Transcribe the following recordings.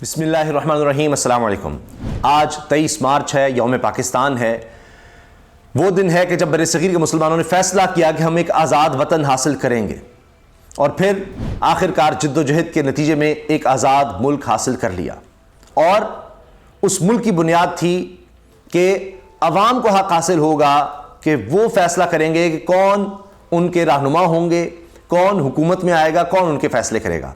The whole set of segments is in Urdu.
بسم اللہ الرحمن الرحیم۔ السلام علیکم۔ آج 23 مارچ ہے، یوم پاکستان ہے۔ وہ دن ہے کہ جب برصغیر کے مسلمانوں نے فیصلہ کیا کہ ہم ایک آزاد وطن حاصل کریں گے، اور پھر آخرکار جد و جہد کے نتیجے میں ایک آزاد ملک حاصل کر لیا۔ اور اس ملک کی بنیاد تھی کہ عوام کو حق حاصل ہوگا کہ وہ فیصلہ کریں گے کہ کون ان کے رہنما ہوں گے، کون حکومت میں آئے گا، کون ان کے فیصلے کرے گا۔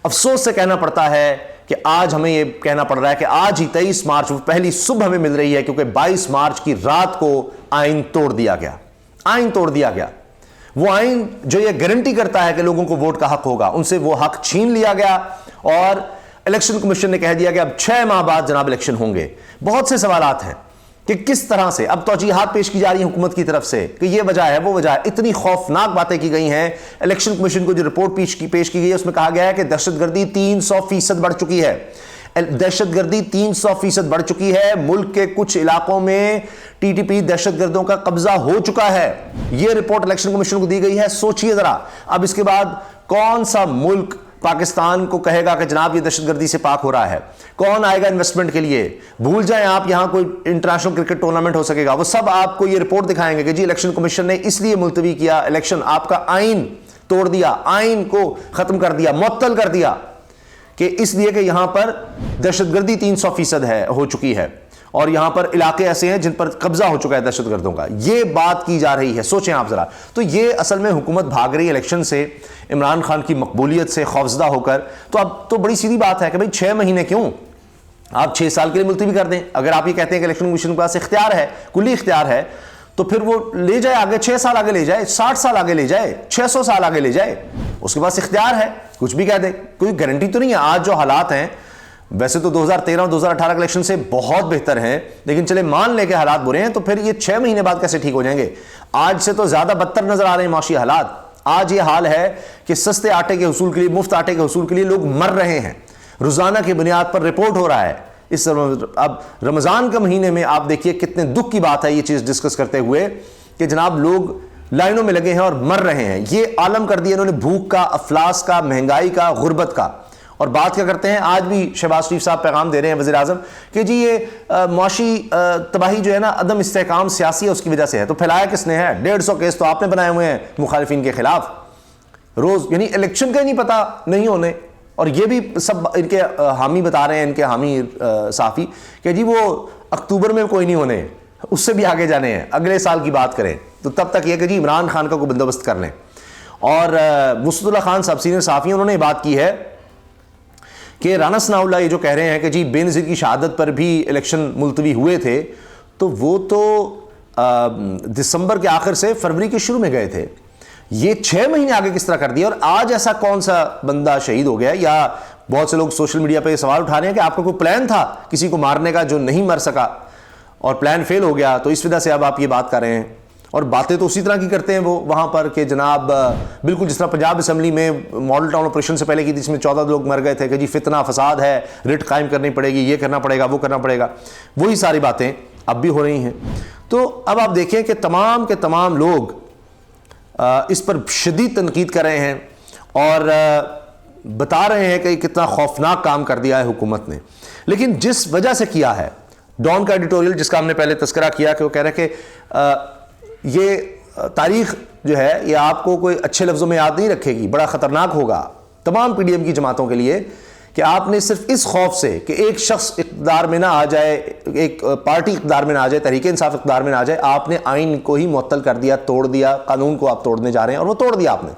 افسوس سے کہنا پڑتا ہے کہ آج ہمیں یہ کہنا پڑ رہا ہے کہ آج ہی 23 مارچ وہ پہلی صبح ہمیں مل رہی ہے، کیونکہ 22 مارچ کی رات کو آئین توڑ دیا گیا۔ آئین توڑ دیا گیا، وہ آئین جو یہ گارنٹی کرتا ہے کہ لوگوں کو ووٹ کا حق ہوگا، ان سے وہ حق چھین لیا گیا، اور الیکشن کمیشن نے کہہ دیا کہ اب 6 ماہ بعد جناب الیکشن ہوں گے۔ بہت سے سوالات ہیں کہ کس طرح سے اب توجیہات پیش کی جا رہی ہیں حکومت کی طرف سے کہ یہ وجہ ہے، وہ وجہ ہے۔ اتنی خوفناک باتیں کی گئی ہیں۔ الیکشن کمیشن کو جو رپورٹ پیش کی گئی ہے اس میں کہا گیا ہے کہ دہشت گردی 300% بڑھ چکی ہے۔ دہشت گردی 300% بڑھ چکی ہے۔ ملک کے کچھ علاقوں میں ٹی ٹی پی دہشت گردوں کا قبضہ ہو چکا ہے۔ یہ رپورٹ الیکشن کمیشن کو دی گئی ہے۔ سوچئے ذرا، اب اس کے بعد کون سا ملک پاکستان کو کہے گا کہ جناب یہ دہشت گردی سے پاک ہو رہا ہے؟ کون آئے گا انویسٹمنٹ کے لیے؟ بھول جائیں آپ یہاں کوئی انٹرنیشنل کرکٹ ٹورنامنٹ ہو سکے گا، وہ سب آپ کو یہ رپورٹ دکھائیں گے کہ جی الیکشن کمیشن نے اس لیے ملتوی کیا الیکشن، آپ کا آئین توڑ دیا، آئین کو ختم کر دیا، معطل کر دیا، کہ اس لیے کہ یہاں پر دہشت گردی 300% ہو چکی ہے، اور یہاں پر علاقے ایسے ہیں جن پر قبضہ ہو چکا ہے دہشت گردوں کا۔ یہ بات کی جا رہی ہے، سوچیں آپ ذرا۔ تو یہ اصل میں حکومت بھاگ رہی ہے الیکشن سے، عمران خان کی مقبولیت سے خوفزدہ ہو کر۔ تو اب تو بڑی سیدھی بات ہے کہ بھئی 6 مہینے کیوں، آپ 6 سال کے لیے ملتوی کر دیں۔ اگر آپ یہ کہتے ہیں کہ الیکشن کمیشن کے پاس اختیار ہے، کلی اختیار ہے، تو پھر وہ لے جائے آگے، 6 سال آگے لے جائے، 60 سال آگے لے جائے، 600 سال آگے لے جائے، اس کے پاس اختیار ہے، کچھ بھی کہہ دے، کوئی گارنٹی تو نہیں ہے۔ آج جو حالات ہیں، ویسے تو 2013 اور 2018 کے الیکشن سے بہت بہتر ہیں، لیکن چلے مان لے کے حالات برے ہیں، تو پھر یہ 6 مہینے بعد کیسے ٹھیک ہو جائیں گے؟ آج سے تو زیادہ بدتر نظر آ رہے ہیں معاشی حالات۔ آج یہ حال ہے کہ سستے آٹے کے حصول کے لیے، مفت آٹے کے حصول کے لیے لوگ مر رہے ہیں، روزانہ کی بنیاد پر رپورٹ ہو رہا ہے۔ اب رمضان کے مہینے میں آپ دیکھیے کتنے دکھ کی بات ہے یہ چیز ڈسکس کرتے ہوئے کہ جناب لوگ لائنوں میں لگے ہیں اور مر رہے ہیں۔ یہ عالم کر دیا انہوں نے بھوک کا، افلاس کا، مہنگائی کا، غربت کا۔ اور بات کیا کرتے ہیں، آج بھی شہباز شریف صاحب پیغام دے رہے ہیں وزیر اعظم کہ جی یہ معاشی تباہی جو ہے نا، عدم استحکام سیاسی ہے، اس کی وجہ سے ہے۔ تو پھیلایا کس نے ہے؟ 150 کیس تو آپ نے بنائے ہوئے ہیں مخالفین کے خلاف روز، یعنی الیکشن کا ہی نہیں پتہ نہیں ہونے۔ اور یہ بھی سب ان کے حامی بتا رہے ہیں، ان کے حامی صحافی، کہ جی وہ اکتوبر میں کوئی نہیں ہونے، اس سے بھی آگے جانے ہیں، اگلے سال کی بات کریں۔ تو تب تک یہ کہ جی عمران خان کا کوئی بندوبست کر لیں۔ اور وسط اللہ خان صاحب سینئر صحافی، انہوں نے یہ بات کی ہے کہ رانا ثناء اللہ یہ جو کہہ رہے ہیں کہ جی بے نظیر کی شہادت پر بھی الیکشن ملتوی ہوئے تھے، تو وہ تو دسمبر کے آخر سے فروری کے شروع میں گئے تھے، یہ 6 مہینے آگے کس طرح کر دیا؟ اور آج ایسا کون سا بندہ شہید ہو گیا؟ یا بہت سے لوگ سوشل میڈیا پہ یہ سوال اٹھا رہے ہیں کہ آپ کا کوئی پلان تھا کسی کو مارنے کا جو نہیں مر سکا، اور پلان فیل ہو گیا، تو اس وجہ سے اب آپ یہ بات کر رہے ہیں۔ اور باتیں تو اسی طرح کی کرتے ہیں وہ وہاں پر کہ جناب بالکل جس طرح پنجاب اسمبلی میں ماڈل ٹاؤن آپریشن سے پہلے کی تھی، جس میں 14 لوگ مر گئے تھے، کہ جی فتنہ فساد ہے، رٹ قائم کرنی پڑے گی، یہ کرنا پڑے گا، وہ کرنا پڑے گا، وہی ساری باتیں اب بھی ہو رہی ہیں۔ تو اب آپ دیکھیں کہ تمام کے تمام لوگ اس پر شدید تنقید کر رہے ہیں اور بتا رہے ہیں کہ کتنا خوفناک کام کر دیا ہے حکومت نے۔ لیکن جس وجہ سے کیا ہے، ڈان کا ایڈیٹوریل جس کا ہم نے پہلے تذکرہ کیا کہ وہ کہہ رہے کہ یہ تاریخ جو ہے یہ آپ کو کوئی اچھے لفظوں میں یاد نہیں رکھے گی، بڑا خطرناک ہوگا تمام پی ڈی ایم کی جماعتوں کے لیے، کہ آپ نے صرف اس خوف سے کہ ایک شخص اقتدار میں نہ آ جائے، ایک پارٹی اقتدار میں نہ آ جائے، تحریک انصاف اقتدار میں نہ آ جائے، آپ نے آئین کو ہی معطل کر دیا، توڑ دیا، قانون کو آپ توڑنے جا رہے ہیں، اور وہ توڑ دیا آپ نے۔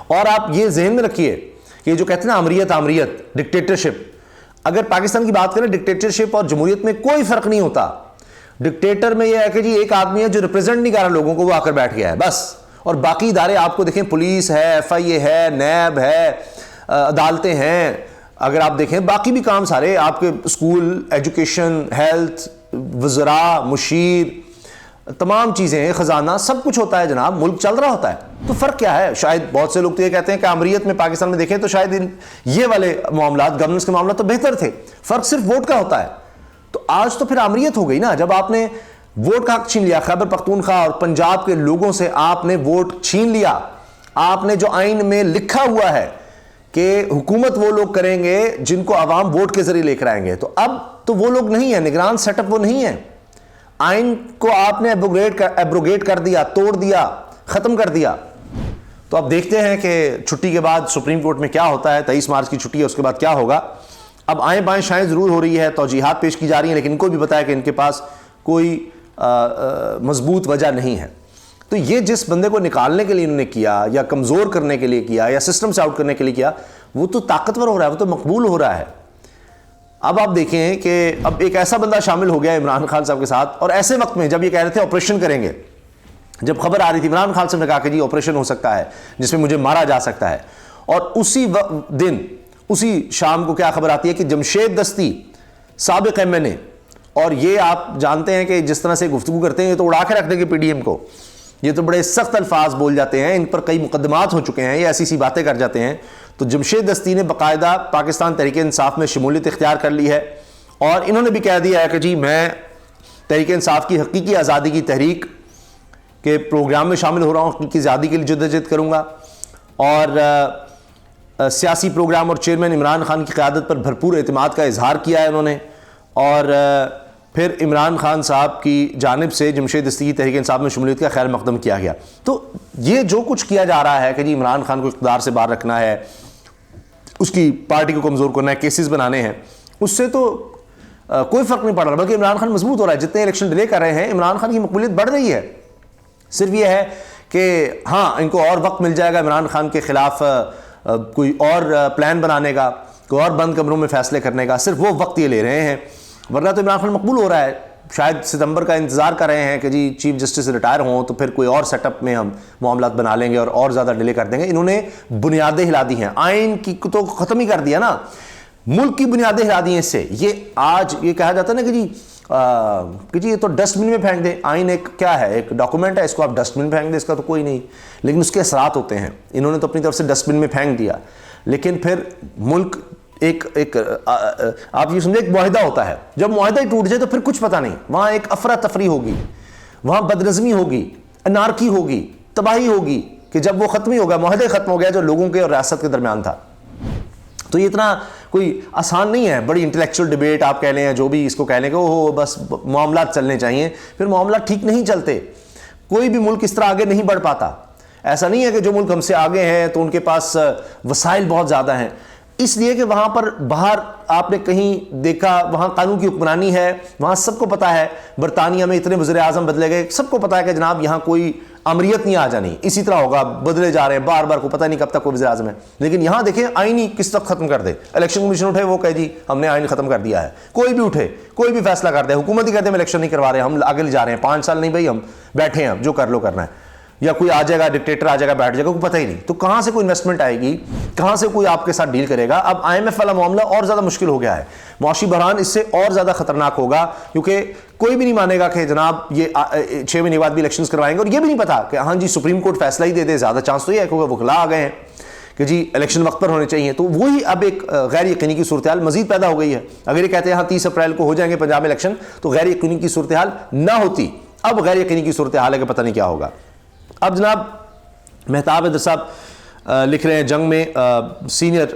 اور آپ یہ ذہن میں رکھیے کہ جو کہتے ہیں نا آمریت، ڈکٹیٹرشپ، اگر پاکستان کی بات کریں ڈکٹیٹرشپ اور جمہوریت میں کوئی فرق نہیں ہوتا۔ ڈکٹیٹر میں یہ ہے کہ جی ایک آدمی ہے جو ریپرزینٹ نہیں کر رہا لوگوں کو، وہ آ کر بیٹھ گیا ہے بس، اور باقی ادارے آپ کو دیکھیں، پولیس ہے، ایف آئی اے ہے، نیب ہے، عدالتیں ہیں، اگر آپ دیکھیں باقی بھی کام سارے آپ کے، اسکول، ایجوکیشن، ہیلتھ، وزراء، مشیر، تمام چیزیں، خزانہ، سب کچھ ہوتا ہے جناب، ملک چل رہا ہوتا ہے۔ تو فرق کیا ہے؟ شاید بہت سے لوگ تو یہ کہتے ہیں کہ آمریت میں پاکستان میں دیکھیں تو شاید یہ والے معاملات، گورننس کے معاملات تو بہتر تھے، فرق صرف ووٹ کا ہوتا ہے۔ تو آج تو پھر آمریت ہو گئی نا، جب آپ نے ووٹ کا حق چھین لیا، خیبر پختونخوا اور پنجاب کے لوگوں سے آپ نے ووٹ چھین لیا، آپ نے جو آئین میں لکھا ہوا ہے کہ حکومت وہ لوگ کریں گے جن کو عوام ووٹ کے ذریعے لے کر آئیں گے. تو اب تو وہ لوگ نہیں ہیں, نگران سیٹ اپ وہ نہیں ہے. آئین کو آپ نے ایبروگیٹ کر دیا, توڑ دیا, ختم کر دیا. تو اب دیکھتے ہیں کہ چھٹی کے بعد سپریم کورٹ میں کیا ہوتا ہے. 23 مارچ کی چھٹی ہے, اس کے بعد کیا ہوگا. اب آئیں بائیں شائیں ضرور ہو رہی ہے, توجیحات پیش کی جا رہی ہیں, لیکن ان کو بھی بتایا کہ ان کے پاس کوئی مضبوط وجہ نہیں ہے. تو یہ جس بندے کو نکالنے کے لیے انہوں نے کیا, یا کمزور کرنے کے لیے کیا, یا سسٹم سے آؤٹ کرنے کے لیے کیا, وہ تو طاقتور ہو رہا ہے, وہ تو مقبول ہو رہا ہے. اب آپ دیکھیں کہ اب ایک ایسا بندہ شامل ہو گیا عمران خان صاحب کے ساتھ, اور ایسے وقت میں جب یہ کہہ رہے تھے آپریشن کریں گے, جب خبر آ رہی تھی عمران خان صاحب نے کہا کہ جی آپریشن ہو سکتا ہے جس میں مجھے مارا جا سکتا ہے, اور اسی دن اسی شام کو کیا خبر آتی ہے کہ جمشید دستی سابق ایم این اے, اور یہ آپ جانتے ہیں کہ جس طرح سے گفتگو کرتے ہیں یہ تو اڑا کے رکھ دیں گے پی ڈی ایم کو, یہ تو بڑے سخت الفاظ بول جاتے ہیں, ان پر کئی مقدمات ہو چکے ہیں, یہ ایسی سی باتیں کر جاتے ہیں. تو جمشید دستی نے باقاعدہ پاکستان تحریک انصاف میں شمولیت اختیار کر لی ہے, اور انہوں نے بھی کہہ دیا ہے کہ جی میں تحریک انصاف کی حقیقی آزادی کی تحریک کے پروگرام میں شامل ہو رہا ہوں, حقیقی آزادی کے لیے جدوجہد کروں گا. اور سیاسی پروگرام اور چیئرمین عمران خان کی قیادت پر بھرپور اعتماد کا اظہار کیا ہے انہوں نے. اور پھر عمران خان صاحب کی جانب سے جمشید دستی کی تحریک انصاف میں شمولیت کا خیر مقدم کیا گیا. تو یہ جو کچھ کیا جا رہا ہے کہ جی عمران خان کو اقتدار سے باہر رکھنا ہے, اس کی پارٹی کو کمزور کرنا ہے, کیسز بنانے ہیں, اس سے تو کوئی فرق نہیں پڑ رہا, بلکہ عمران خان مضبوط ہو رہا ہے. جتنے الیکشن ڈیلے کر رہے ہیں عمران خان کی مقبولیت بڑھ رہی ہے. صرف یہ ہے کہ ہاں ان کو اور وقت مل جائے گا عمران خان کے خلاف کوئی اور پلان بنانے کا, کوئی اور بند کمروں میں فیصلے کرنے کا, صرف وہ وقت یہ لے رہے ہیں. ورنہ تو عمران خان مقبول ہو رہا ہے. شاید ستمبر کا انتظار کر رہے ہیں کہ جی چیف جسٹس ریٹائر ہوں تو پھر کوئی اور سیٹ اپ میں ہم معاملات بنا لیں گے اور زیادہ ڈیلے کر دیں گے. انہوں نے بنیادیں ہلا دی ہیں, آئین کی تو ختم ہی کر دیا نا, ملک کی بنیادیں ہلا دی ہیں اس سے. یہ آج یہ کہا جاتا ہے نا کہ جی یہ تو ڈسٹ بن میں پھینک دیں. آئین ایک کیا ہے, ایک ڈاکومنٹ ہے, اس کو آپ ڈسٹ بن میں پھینک دیں, اس کا تو کوئی نہیں, لیکن اس کے اثرات ہوتے ہیں. انہوں نے تو اپنی طرف سے ڈسٹ بن میں پھینک دیا, لیکن پھر ملک ایک آپ یہ سمجھے ایک معاہدہ ہوتا ہے, جب معاہدہ ہی ٹوٹ جائے تو پھر کچھ پتہ نہیں. وہاں ایک افراتفری ہوگی, وہاں بدنظمی ہوگی, انارکی ہوگی, تباہی ہوگی, کہ جب وہ ختم ہی ہوگا, معاہدہ ختم ہو گیا جو لوگوں کے اور ریاست کے درمیان تھا. تو یہ اتنا کوئی آسان نہیں ہے. بڑی انٹلیکچوئل ڈیبیٹ آپ کہہ لیں, جو بھی اس کو کہہ لیں کہ وہ بس معاملات چلنے چاہیے, پھر معاملات ٹھیک نہیں چلتے. کوئی بھی ملک اس طرح آگے نہیں بڑھ پاتا. ایسا نہیں ہے کہ جو ملک ہم سے آگے ہیں تو ان کے پاس وسائل بہت زیادہ ہیں, اس لیے کہ وہاں پر باہر آپ نے کہیں دیکھا وہاں قانون کی حکمرانی ہے, وہاں سب کو پتا ہے. برطانیہ میں اتنے وزیر اعظم بدلے گئے, سب کو پتا ہے کہ جناب یہاں کوئی امریت نہیں آ جانی, اسی طرح ہوگا, بدلے جا رہے ہیں بار بار, کو پتہ نہیں کب تک کوئی وزیر اعظم ہے. لیکن یہاں دیکھیں آئین ہی کس تک ختم کر دے. الیکشن کمیشن اٹھے, وہ کہے جی ہم نے آئین ختم کر دیا ہے. کوئی بھی اٹھے, کوئی بھی فیصلہ کر دے, حکومت ہی کہتے ہیں ہم الیکشن نہیں کروا رہے, ہم آگے لے جا رہے ہیں, 5 سال نہیں بھائی, ہم بیٹھے ہیں, جو کر لو کرنا ہے. یا کوئی آ جائے گا ڈکٹیٹر آ جائے گا, بیٹھ جائے گا, کوئی پتہ ہی نہیں. تو کہاں سے کوئی انویسٹمنٹ آئے گی, کہاں سے کوئی آپ کے ساتھ ڈیل کرے گا. اب آئی ایم ایف والا معاملہ اور زیادہ مشکل ہو گیا ہے. معاشی بحران اس سے اور زیادہ خطرناک ہوگا, کیونکہ کوئی بھی نہیں مانے گا کہ جناب یہ 6 مہینے بعد بھی الیکشنز کروائیں گے, اور یہ بھی نہیں پتا کہ ہاں جی سپریم کورٹ فیصلہ ہی دے دے. زیادہ چانس تو یہ ہے کیونکہ وکلا آ گئے ہیں کہ جی الیکشن وقت پر ہونے چاہیے. تو وہی اب ایک غیر یقینی کی صورتحال مزید پیدا ہو گئی ہے. اگر یہ کہتے ہیں ہاں 30 اپریل کو ہو جائیں گے پنجاب میں الیکشن, تو غیر یقینی کی صورتحال نہ ہوتی. اب غیر یقینی کی صورتحال ہے کہ پتہ نہیں کیا ہوگا. اب جناب مہتاب حیدر صاحب لکھ رہے ہیں, جنگ میں سینئر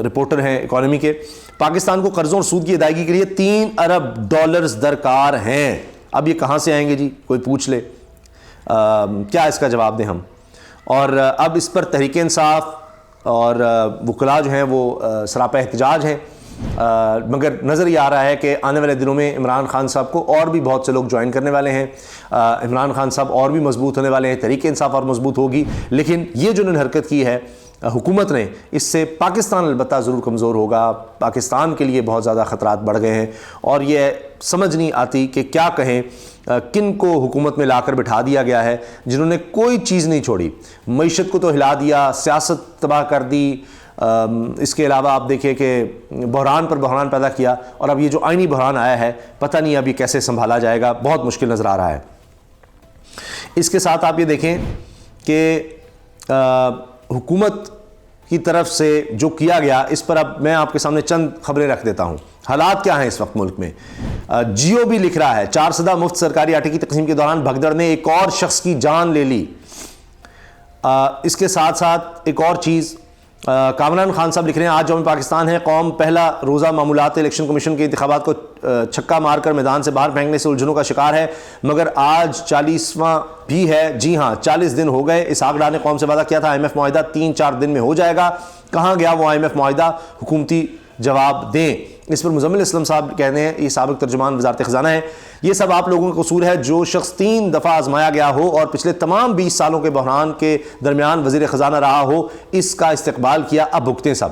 رپورٹر ہیں اکانومی کے, پاکستان کو قرضوں اور سود کی ادائیگی کے لیے $3 ارب درکار ہیں. اب یہ کہاں سے آئیں گے جی, کوئی پوچھ لے, کیا اس کا جواب دیں ہم. اور اب اس پر تحریک انصاف اور وکلاء جو ہیں وہ سراپا احتجاج ہیں. مگر نظر یہ آ رہا ہے کہ آنے والے دنوں میں عمران خان صاحب کو اور بھی بہت سے لوگ جوائن کرنے والے ہیں. عمران خان صاحب اور بھی مضبوط ہونے والے ہیں, تحریک انصاف اور مضبوط ہوگی. لیکن یہ جو انہوں نے حرکت کی ہے حکومت نے, اس سے پاکستان البتہ ضرور کمزور ہوگا. پاکستان کے لیے بہت زیادہ خطرات بڑھ گئے ہیں, اور یہ سمجھ نہیں آتی کہ کیا کہیں. کن کو حکومت میں لا کر بٹھا دیا گیا ہے جنہوں نے کوئی چیز نہیں چھوڑی. معیشت کو تو ہلا دیا, سیاست تباہ کر دی, اس کے علاوہ آپ دیکھیں کہ بحران پر بحران پیدا کیا. اور اب یہ جو آئینی بحران آیا ہے, پتہ نہیں اب یہ کیسے سنبھالا جائے گا, بہت مشکل نظر آ رہا ہے. اس کے ساتھ آپ یہ دیکھیں کہ حکومت کی طرف سے جو کیا گیا, اس پر اب میں آپ کے سامنے چند خبریں رکھ دیتا ہوں. حالات کیا ہیں اس وقت ملک میں. جیو بھی لکھ رہا ہے 4 سدہ مفت سرکاری آٹے کی تقسیم کے دوران بھگدڑ نے ایک اور شخص کی جان لے لی. اس کے ساتھ ساتھ ایک اور چیز کامران خان صاحب لکھ رہے ہیں آج یوم پاکستان ہے، قوم پہلا روزہ معمولات الیکشن کمیشن کے انتخابات کو چھکا مار کر میدان سے باہر پھینکنے سے الجھنوں کا شکار ہے، مگر آج 40واں بھی ہے۔ جی ہاں 40 دن ہو گئے، اسحاق ڈار نے قوم سے وعدہ کیا تھا IMF معاہدہ 3-4 دن میں ہو جائے گا، کہاں گیا وہ IMF معاہدہ؟ حکومتی جواب دیں۔ اس پر مزمل اسلم صاحب کہتے ہیں، یہ سابق ترجمان وزارت خزانہ ہے، یہ سب آپ لوگوں کا قصور ہے، جو شخص 3 دفعہ آزمایا گیا ہو اور پچھلے تمام 20 سالوں کے بحران کے درمیان وزیر خزانہ رہا ہو، اس کا استقبال کیا، اب بھگتیں سب۔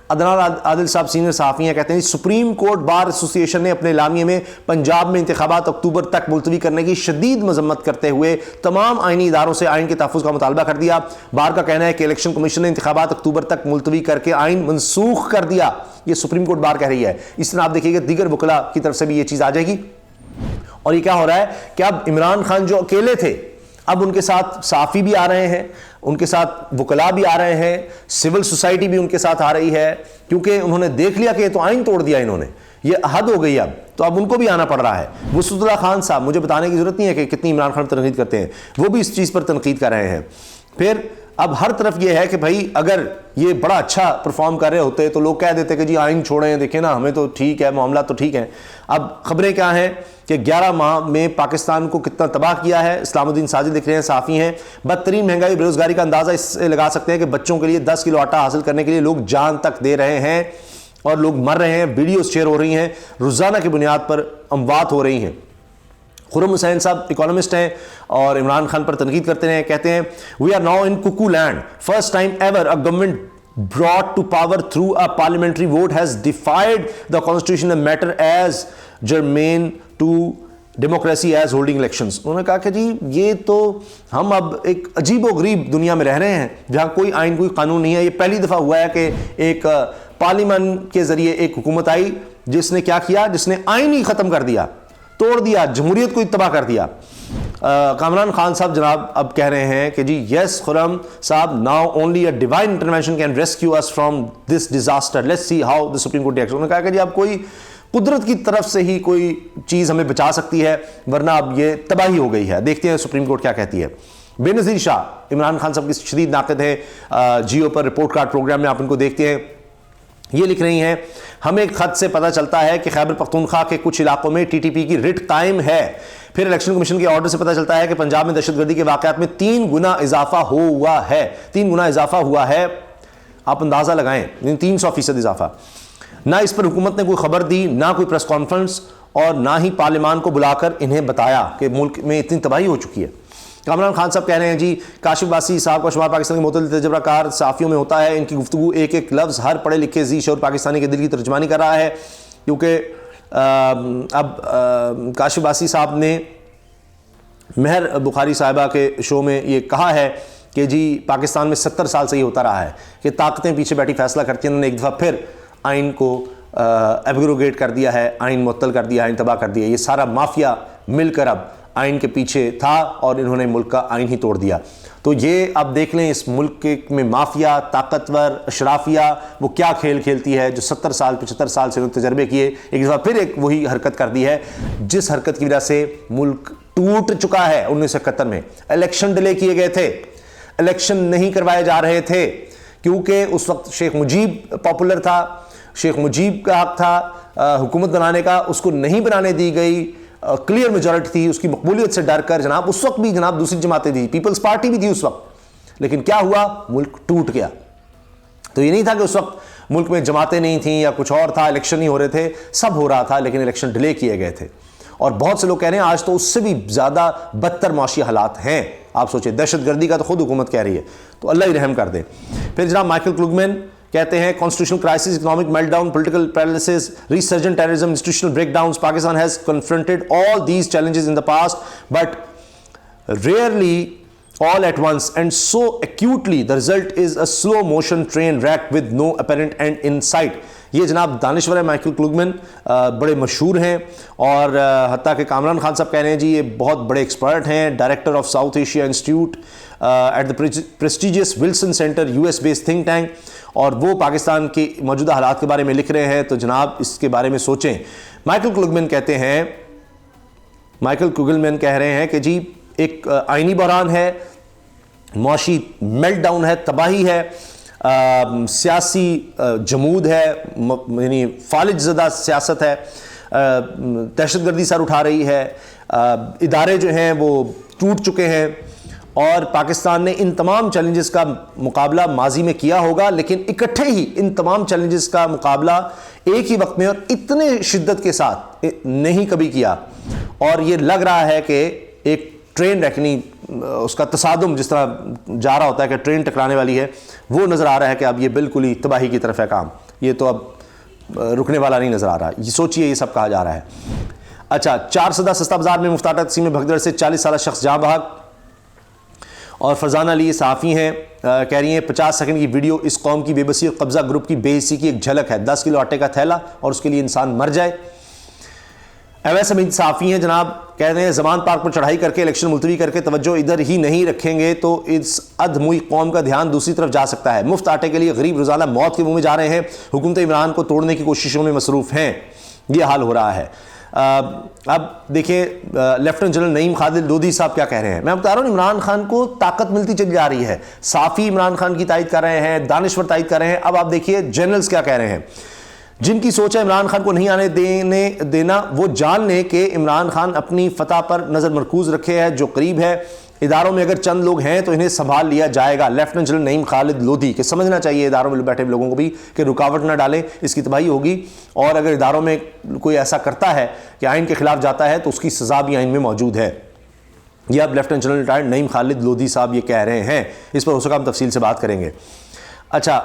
عدنان عادل صاحب سینئر صحافی ہیں، کہتے ہیں سپریم کورٹ بار ایسوسی ایشن نے اپنے اعلامیے میں پنجاب میں انتخابات اکتوبر تک ملتوی کرنے کی شدید مذمت کرتے ہوئے تمام آئینی اداروں سے آئین کے تحفظ کا مطالبہ کر دیا۔ بار کا کہنا ہے کہ الیکشن کمیشن نے انتخابات اکتوبر تک ملتوی کر کے آئین منسوخ کر دیا، یہ سپریم کورٹ بار کہہ رہی ہے۔ اس طرح آپ دیکھیے کہ دیگر وکلاء کی طرف سے بھی یہ چیز آ جائے گی، اور یہ کیا ہو رہا ہے کہ اب عمران خان جو اکیلے تھے، اب ان کے ساتھ صحافی بھی آ رہے ہیں، ان کے ساتھ وکلاء بھی آ رہے ہیں، سول سوسائٹی بھی ان کے ساتھ آ رہی ہے، کیونکہ انہوں نے دیکھ لیا کہ یہ تو آئین توڑ دیا انہوں نے، یہ حد ہو گئی اب، تو اب ان کو بھی آنا پڑ رہا ہے۔ وسعت اللہ خان صاحب، مجھے بتانے کی ضرورت نہیں ہے کہ کتنی عمران خان تنقید کرتے ہیں، وہ بھی اس چیز پر تنقید کر رہے ہیں۔ پھر اب ہر طرف یہ ہے کہ بھائی اگر یہ بڑا اچھا پرفارم کر رہے ہوتے تو لوگ کہہ دیتے کہ جی آئین چھوڑیں، دیکھیں نا ہمیں تو ٹھیک ہے، معاملات تو ٹھیک ہیں۔ اب خبریں کیا ہیں کہ 11 ماہ میں پاکستان کو کتنا تباہ کیا ہے۔ اسلام الدین ساجد لکھ رہے ہیں، صحافی ہیں، بدترین مہنگائی بے روزگاری کا اندازہ اس سے لگا سکتے ہیں کہ بچوں کے لیے 10 کلو آٹا حاصل کرنے کے لیے لوگ جان تک دے رہے ہیں اور لوگ مر رہے ہیں، ویڈیوز شیئر ہو رہی ہیں، روزانہ کی بنیاد پر اموات ہو رہی ہیں۔ خرم حسین صاحب اکانومسٹ ہیں اور عمران خان پر تنقید کرتے ہیں، کہتے ہیں we are now in cuckoo land, first time ever a government brought to power through a parliamentary vote has defied the constitution and matter as germane to democracy as holding elections۔ انہوں نے کہا کہ جی یہ تو ہم اب ایک عجیب و غریب دنیا میں رہ رہے ہیں جہاں کوئی آئین کوئی قانون نہیں ہے۔ یہ پہلی دفعہ ہوا ہے کہ ایک پارلیمنٹ کے ذریعے ایک حکومت آئی جس نے کیا کیا، جس نے آئین ہی ختم کر دیا، توڑ دیا، جمہوریت کو تباہ کر دیا۔ کامران خان صاحب جناب اب کہہ رہے ہیں کہ جی یس خرم صاحب، now only a divine intervention can rescue us from this disaster, let's see how the supreme court reacts. انہوں نے کہا کہ جی اب کوئی قدرت کی طرف سے ہی کوئی چیز ہمیں بچا سکتی ہے، ورنہ اب یہ تباہی ہو گئی ہے۔ دیکھتے ہیں سپریم کورٹ کیا کہتی ہے۔ بے نظیر شاہ عمران خان صاحب کی شدید ناقد ہے، جیو پر رپورٹ کارڈ پروگرام میں آپ ان کو دیکھتے ہیں، یہ لکھ رہی ہیں ہمیں خط سے پتہ چلتا ہے کہ خیبر پختونخوا کے کچھ علاقوں میں ٹی ٹی پی کی رٹ قائم ہے۔ پھر الیکشن کمیشن کے آرڈر سے پتہ چلتا ہے کہ پنجاب میں دہشت گردی کے واقعات میں 3 گنا اضافہ ہوا ہے، 3 گنا اضافہ ہوا ہے، آپ اندازہ لگائیں، 300% اضافہ۔ نہ اس پر حکومت نے کوئی خبر دی، نہ کوئی پریس کانفرنس، اور نہ ہی پارلیمان کو بلا کر انہیں بتایا کہ ملک میں اتنی تباہی ہو چکی ہے۔ کامران خان صاحب کہہ رہے ہیں جی کاشف باسی صاحب کا شمار پاکستان کے معتدل تجربہ کار صحافیوں میں ہوتا ہے، ان کی گفتگو ایک ایک لفظ ہر پڑھے لکھے ذی شعور پاکستانی کے دل کی ترجمانی کر رہا ہے، کیونکہ اب کاشف باسی صاحب نے مہر بخاری صاحبہ کے شو میں یہ کہا ہے کہ جی پاکستان میں 70 سال سے یہ ہوتا رہا ہے کہ طاقتیں پیچھے بیٹھی فیصلہ کرتی ہیں، انہوں نے ایک دفعہ پھر آئین کو ایبروگیٹ کر دیا ہے، آئین معطل کر دیا، آئین تباہ کر دیا۔ یہ سارا مافیا مل کر اب آئین کے پیچھے تھا اور انہوں نے ملک کا آئین ہی توڑ دیا۔ تو یہ اب دیکھ لیں اس ملک میں مافیا، طاقتور، اشرافیہ وہ کیا کھیل کھیلتی ہے، جو 70 سال 75 سال سے انہوں نے تجربے کیے، ایک دفعہ پھر ایک وہی حرکت کر دی ہے جس حرکت کی وجہ سے ملک ٹوٹ چکا ہے۔ 1971 میں الیکشن ڈیلے کیے گئے تھے، الیکشن نہیں کروائے جا رہے تھے کیونکہ اس وقت شیخ مجیب پاپولر تھا، شیخ مجیب کا حق تھا حکومت بنانے کا، اس کو نہیں بنانے دی گئی، کلیئر میجورٹی تھی، اس کی مقبولیت سے ڈر کر جناب اس وقت بھی جناب دوسری جماعتیں تھی، پیپلز پارٹی بھی تھی اس وقت، لیکن کیا ہوا، ملک ٹوٹ گیا۔ تو یہ نہیں تھا کہ اس وقت ملک میں جماعتیں نہیں تھیں یا کچھ اور تھا، الیکشن نہیں ہو رہے تھے، سب ہو رہا تھا، لیکن الیکشن ڈیلے کیے گئے تھے، اور بہت سے لوگ کہہ رہے ہیں آج تو اس سے بھی زیادہ بدتر معاشی حالات ہیں۔ آپ سوچیں دہشت گردی کا تو خود حکومت کہہ رہی ہے، تو اللہ ہی رحم کر دے۔ پھر جناب مائیکل کلوگمین کہتے ہیں constitutional crisis, economic meltdown, political paralysis, resurgent terrorism, institutional breakdowns, Pakistan has confronted all these challenges in the past but rarely all at once and so acutely the result is a slow motion train wreck with no apparent end in sight۔ یہ جناب دانشور ہے مائیکل کلوگمین، بڑے مشہور ہیں، اور حتیٰ کہ کامران خان صاحب کہہ رہے ہیں جی یہ بہت بڑے ایکسپرٹ ہیں، director of South Asia institute at the prestigious Wilson Center US base think tank, اور وہ پاکستان کے موجودہ حالات کے بارے میں لکھ رہے ہیں، تو جناب اس کے بارے میں سوچیں۔ مائیکل کلوگمین کہتے ہیں، مائیکل کلوگمین کہہ رہے ہیں کہ جی ایک آئینی بحران ہے، معاشی میلٹ ڈاؤن ہے، تباہی ہے، سیاسی جمود ہے، یعنی فالج زدہ سیاست ہے، دہشت گردی سر اٹھا رہی ہے، ادارے جو ہیں وہ ٹوٹ چکے ہیں، اور پاکستان نے ان تمام چیلنجز کا مقابلہ ماضی میں کیا ہوگا، لیکن اکٹھے ہی ان تمام چیلنجز کا مقابلہ ایک ہی وقت میں اور اتنے شدت کے ساتھ نہیں کبھی کیا. اور یہ لگ رہا ہے کہ ایک ٹرین رکنی، اس کا تصادم جس طرح جا رہا ہوتا ہے کہ ٹرین ٹکرانے والی ہے، وہ نظر آ رہا ہے کہ اب یہ بالکل ہی تباہی کی طرف ہے کام. یہ تو اب رکنے والا نہیں نظر آ رہا. یہ سوچئے یہ سب کہا جا رہا ہے. اچھا، 4 سدہ سستا بازار میں مفت آٹا تقسیم میں بھگدڑ سے 40 سالہ شخص جاں بحق. اور فرزانہ علی صحافی ہیں، کہہ رہی ہیں 50 سیکنڈ کی ویڈیو اس قوم کی بے بسی اور قبضہ گروپ کی بے حسی کی ایک جھلک ہے. 10 کلو آٹے کا تھیلا اور اس کے لیے انسان مر جائے. اویس حمید صحافی ہیں جناب، کہہ رہے ہیں زمان پارک پر چڑھائی کر کے الیکشن ملتوی کر کے توجہ ادھر ہی نہیں رکھیں گے تو اس ادھموئی قوم کا دھیان دوسری طرف جا سکتا ہے. مفت آٹے کے لیے غریب روزانہ موت کے منہ میں جا رہے ہیں، حکومت عمران کو توڑنے کی کوششوں میں مصروف ہیں. یہ حال ہو رہا ہے. اب دیکھیں لیفٹنٹ جنرل نعیم خالد لودھی صاحب کیا کہہ رہے ہیں. میں بتا رہا ہوں عمران خان کو طاقت ملتی چلی جا رہی ہے. صحافی عمران خان کی تائید کر رہے ہیں، دانشور تائید کر رہے ہیں. اب آپ دیکھیے جنرلز کیا کہہ رہے ہیں. جن کی سوچ ہے عمران خان کو نہیں آنے دینا، وہ جان لیں کہ عمران خان اپنی فتح پر نظر مرکوز رکھے ہے جو قریب ہے. اداروں میں اگر چند لوگ ہیں تو انہیں سنبھال لیا جائے گا. لیفٹنٹ جنرل نعیم خالد لودھی کہ سمجھنا چاہیے اداروں میں بیٹھے لوگوں کو بھی کہ رکاوٹ نہ ڈالیں، اس کی تباہی ہوگی. اور اگر اداروں میں کوئی ایسا کرتا ہے کہ آئین کے خلاف جاتا ہے تو اس کی سزا بھی آئین میں موجود ہے. یہ اب لیفٹنٹ جنرل ریٹائرڈ نعیم خالد لودھی صاحب یہ کہہ رہے ہیں. اس پر ہو سکا ہم تفصیل سے بات کریں گے. اچھا،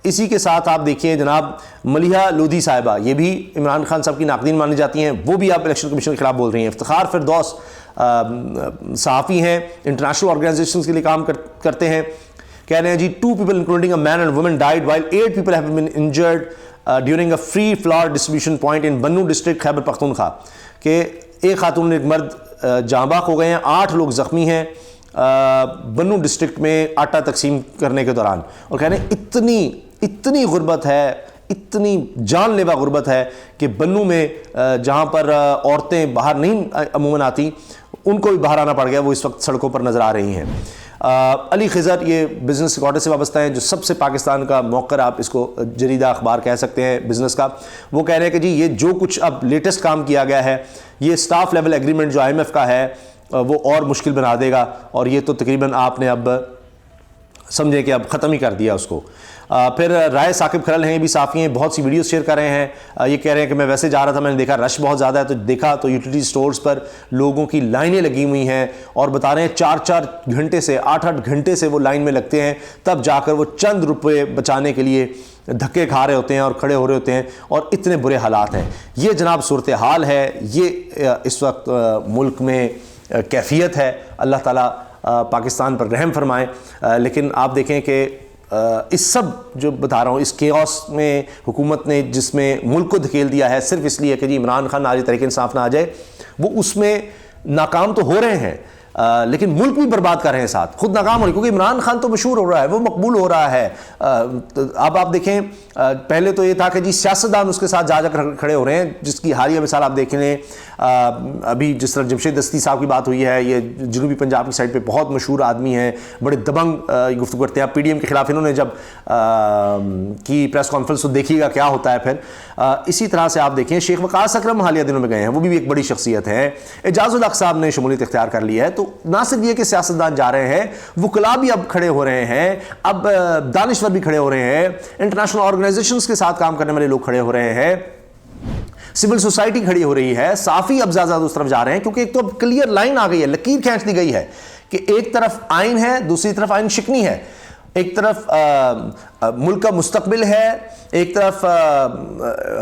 اسی کے ساتھ آپ دیکھیے جناب ملیحہ لودھی صاحبہ، یہ بھی عمران خان صاحب کی ناقدین مانی جاتی ہیں، وہ بھی آپ الیکشن کمیشن کے خلاف بول رہی ہیں. افتخار فردوس صحافی ہیں، انٹرنیشنل آرگنائزیشنز کے لیے کام کرتے ہیں، کہہ رہے ہیں جی 2 people including a man and woman died while 8 people have been injured during a free flour distribution point in بنو ڈسٹرکٹ خیبر پختونخوا. کہ ایک خاتون ایک مرد جاں بحق ہو گئے ہیں، 8 لوگ زخمی ہیں بنو ڈسٹرکٹ میں آٹا تقسیم کرنے کے دوران. اور کہہ رہے ہیں اتنی غربت ہے، اتنی جان لیوا غربت ہے کہ بنو میں جہاں پر عورتیں باہر نہیں عموماً آتی، ان کو بھی باہر آنا پڑ گیا. وہ اس وقت سڑکوں پر نظر آ رہی ہیں. علی خضر یہ بزنس کوارٹر سے وابستہ ہیں، جو سب سے پاکستان کا موقر، آپ اس کو جریدہ اخبار کہہ سکتے ہیں بزنس کا. وہ کہہ رہے ہیں کہ جی یہ جو کچھ اب لیٹسٹ کام کیا گیا ہے، یہ سٹاف لیول ایگریمنٹ جو IMF کا ہے وہ اور مشکل بنا دے گا. اور یہ تو تقریباً آپ نے اب سمجھے کہ اب ختم ہی کر دیا اس کو. پھر رائے ثاقب کھرل ہیں، یہ بھی صحافی ہیں، بہت سی ویڈیوز شیئر کر رہے ہیں. یہ کہہ رہے ہیں کہ میں ویسے جا رہا تھا، میں نے دیکھا رش بہت زیادہ ہے، تو دیکھا تو یوٹیلیٹی سٹورز پر لوگوں کی لائنیں لگی ہوئی ہیں. اور بتا رہے ہیں 4 گھنٹے سے 8 گھنٹے سے وہ لائن میں لگتے ہیں، تب جا کر وہ چند روپے بچانے کے لیے دھکے کھا رہے ہوتے ہیں اور کھڑے ہو رہے ہوتے ہیں. اور اتنے برے حالات ہیں. یہ جناب صورتحال ہے، یہ اس وقت ملک میں کیفیت ہے. اللہ تعالیٰ پاکستان پر رحم فرمائے. لیکن آپ دیکھیں کہ اس سب جو بتا رہا ہوں، اس کیوس میں حکومت نے جس میں ملک کو دھکیل دیا ہے صرف اس لیے کہ جی عمران خان آج تحریک انصاف نہ آ جائے، وہ اس میں ناکام تو ہو رہے ہیں لیکن ملک بھی برباد کر رہے ہیں ساتھ، خود ناکام ہو رہے ہیں. کیونکہ عمران خان تو مشہور ہو رہا ہے، وہ مقبول ہو رہا ہے. اب آپ دیکھیں پہلے تو یہ تھا کہ جی سیاستدان اس کے ساتھ جا کر کھڑے ہو رہے ہیں، جس کی حالیہ مثال آپ دیکھ لیں. ابھی جس طرح جمشید دستی صاحب کی بات ہوئی ہے، یہ جنوبی پنجاب کی سائڈ پہ بہت مشہور آدمی ہیں، بڑے دبنگ گفتگو کرتے ہیں. PDM کے خلاف انہوں نے جب کی پریس کانفرنس تو دیکھیے گا کیا ہوتا ہے. پھر اسی طرح سے آپ دیکھیں شیخ وقاص اکرم حالیہ دنوں میں گئے ہیں، وہ بھی ایک بڑی شخصیت ہے. اعجاز الحق صاحب نے شمولیت اختیار کر لی ہے. تو نہ صرف یہ کہ سیاستدان جا رہے ہیں، وکلاء بھی اب کھڑے ہو رہے ہیں، اب دانشور بھی کھڑے ہو رہے ہیں، انٹرنیشنل آرگنائزیشنز کے ساتھ کام کرنے والے لوگ کھڑے ہو رہے ہیں، سول سوسائٹی کھڑی ہو رہی ہے. صحافی اب زیادہ اس طرف جا رہے ہیں کیونکہ ایک تو اب کلیئر لائن آ گئی ہے، لکیر کھینچ دی گئی ہے کہ ایک طرف آئین ہے، دوسری طرف آئین شکنی ہے. ایک طرف ملک کا مستقبل ہے، ایک طرف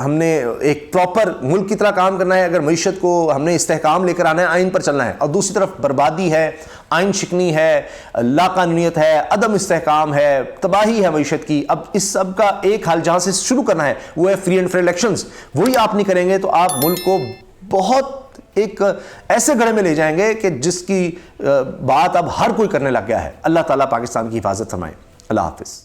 ہم نے ایک پراپر ملک کی طرح کام کرنا ہے، اگر معیشت کو ہم نے استحکام لے کر آنا ہے، آئین پر چلنا ہے. اور دوسری طرف بربادی ہے، آئین شکنی ہے، لا قانونیت ہے، عدم استحکام ہے، تباہی ہے معیشت کی. اب اس سب کا ایک حل جہاں سے شروع کرنا ہے وہ ہے فری اینڈ فیئر الیکشنز. وہی آپ نہیں کریں گے تو آپ ملک کو بہت ایک ایسے گڑھے میں لے جائیں گے کہ جس کی بات اب ہر کوئی کرنے لگ گیا ہے. اللہ تعالیٰ پاکستان کی حفاظت فرمائے. اللہ حافظ.